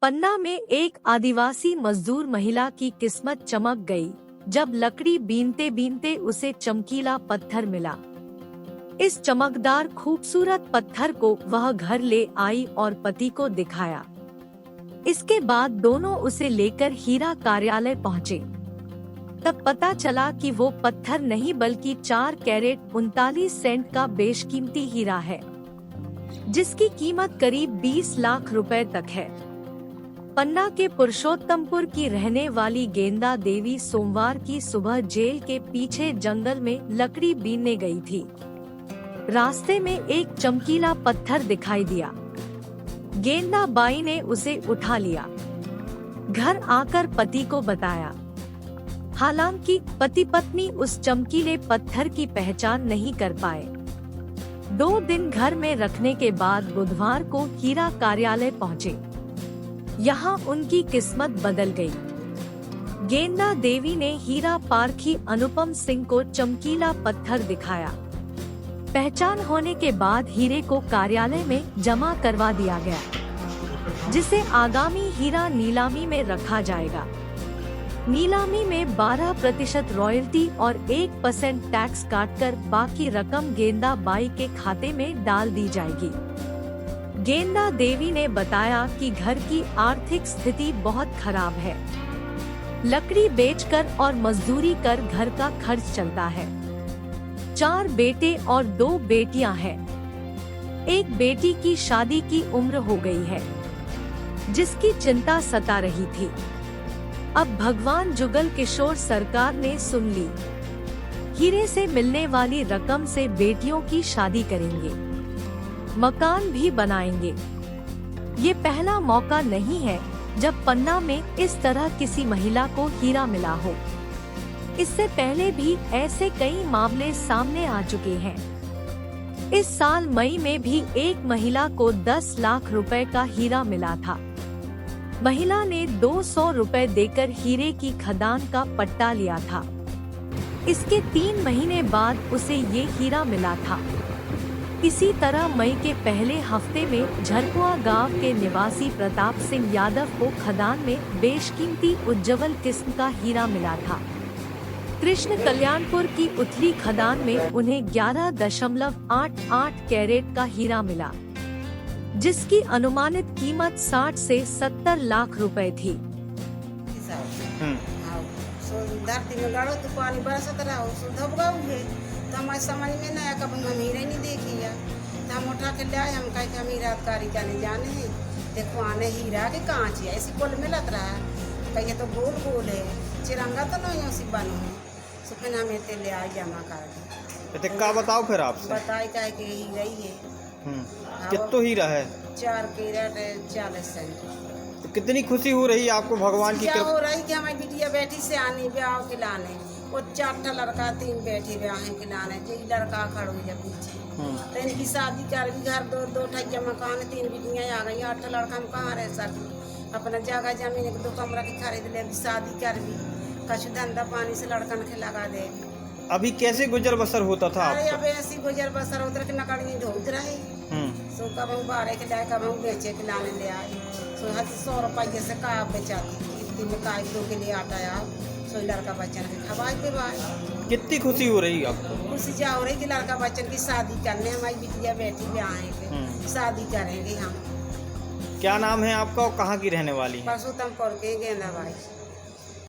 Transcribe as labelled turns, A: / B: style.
A: पन्ना में एक आदिवासी मजदूर महिला की किस्मत चमक गई जब लकड़ी बीनते बीनते उसे चमकीला पत्थर मिला। इस चमकदार खूबसूरत पत्थर को वह घर ले आई और पति को दिखाया। इसके बाद दोनों उसे लेकर हीरा कार्यालय पहुँचे। तब पता चला कि वो पत्थर नहीं बल्कि 4 कैरेट 39 सेंट का बेशकीमती हीरा है, जिसकी कीमत करीब 20 लाख रुपए तक है। पन्ना के पुरुषोत्तमपुर की रहने वाली गेंदा देवी सोमवार की सुबह जेल के पीछे जंगल में लकड़ी बीनने गई थी। रास्ते में एक चमकीला पत्थर दिखाई दिया। गेंदा बाई ने उसे उठा लिया। घर आकर पति को बताया। हालांकि पति पत्नी उस चमकीले पत्थर की पहचान नहीं कर पाए। 2 दिन घर में रखने के बाद बुधवार को हीरा कार्यालय पहुँचे। यहाँ उनकी किस्मत बदल गई। गेंदा देवी ने हीरा पारखी अनुपम सिंह को चमकीला पत्थर दिखाया। पहचान होने के बाद हीरे को कार्यालय में जमा करवा दिया गया, जिसे आगामी हीरा नीलामी में रखा जाएगा। नीलामी में 12% रॉयल्टी और 1% टैक्स काटकर बाकी रकम गेंदा बाई के खाते में डाल दी जाएगी। गेंदा देवी ने बताया कि घर की आर्थिक स्थिति बहुत खराब है। लकड़ी बेचकर और मजदूरी कर घर का खर्च चलता है। 4 बेटे और 2 बेटियां हैं। एक बेटी की शादी की उम्र हो गई है, जिसकी चिंता सता रही थी। अब भगवान जुगल किशोर सरकार ने सुन ली। हीरे से मिलने वाली रकम से बेटियों की शादी करेंगे, मकान भी बनाएंगे। ये पहला मौका नहीं है जब पन्ना में इस तरह किसी महिला को हीरा मिला हो। इससे पहले भी ऐसे कई मामले सामने आ चुके हैं। इस साल मई में भी एक महिला को 10 लाख रुपए का हीरा मिला था। महिला ने 200 रुपए देकर हीरे की खदान का पट्टा लिया था। इसके 3 महीने बाद उसे ये हीरा मिला था। इसी तरह मई के पहले हफ्ते में झरकुआ गांव के निवासी प्रताप सिंह यादव को खदान में बेशकीमती उज्जवल किस्म का हीरा मिला था। कृष्ण कल्याणपुर की उथली खदान में उन्हें 11.88 कैरेट का हीरा मिला, जिसकी अनुमानित कीमत 60 से 70 लाख रुपए थी।
B: धरती में गाड़ो तो पानी बरसत रहा तो हमारे समझ में नहीं आया, कभी हम हीरे नहीं देखी है। तो हम उठा के ले आए। हम कहे कि हम हीरा कारीगरी जाने हैं, देखो आने हीरा के कांच है, ऐसी कोल मिलत रहा है। तो कहिए तो गोल गोल है, चिरंगा तो नहीं उसी बनो है। तो फिर हम इतने ले आए जमा कर।
C: क्या बताओ फिर आपसे?
B: बताए कहे कि हीरा ही है।
C: कितना हीरा है? 4
B: कैरेट 40 सेंट।
C: तो कितनी खुशी हो रही है आपको भगवान की
B: क्या हो रही कि हमारी बिटिया बेटी से आनी ब्याह खिलाने। वो 4 लड़का 3 बेटी ब्याह खिलाने, जो लड़का खड़ो है पीछे। तो इनकी शादी कर भी घर 2 ठैया मकान 3 बिटियाँ आ गई। 8 लड़का हम कहाँ रह सकी। अपना जगह जमीन 2 कमरा की खरीद ले, शादी कर भी कछु धंधा पानी से लड़कन के लगा दे।
C: अभी कैसे गुजर बसर होता था?
B: अरे अब ऐसी गुजर बसर होता कि नकड़ी धोत रहे। सो कब हम बारे के लाए, कब हम बेचे के लाने ले आए। सो 100 रुपये से का बेचाती इतनी में का 1 के लिए आटा यार। सो लड़का बच्चन के खवाए के बाद
C: कितनी खुशी हो रही है आपको?
B: खुशी जा हो रही कि लड़का बच्चन की शादी करने हमारी बिटिया बेटी भी आएंगे, शादी करेंगे हम।
C: क्या नाम है आपका और कहाँ की रहने वाली है?
B: पुरुषोत्तमपुर के गेंदा बाई।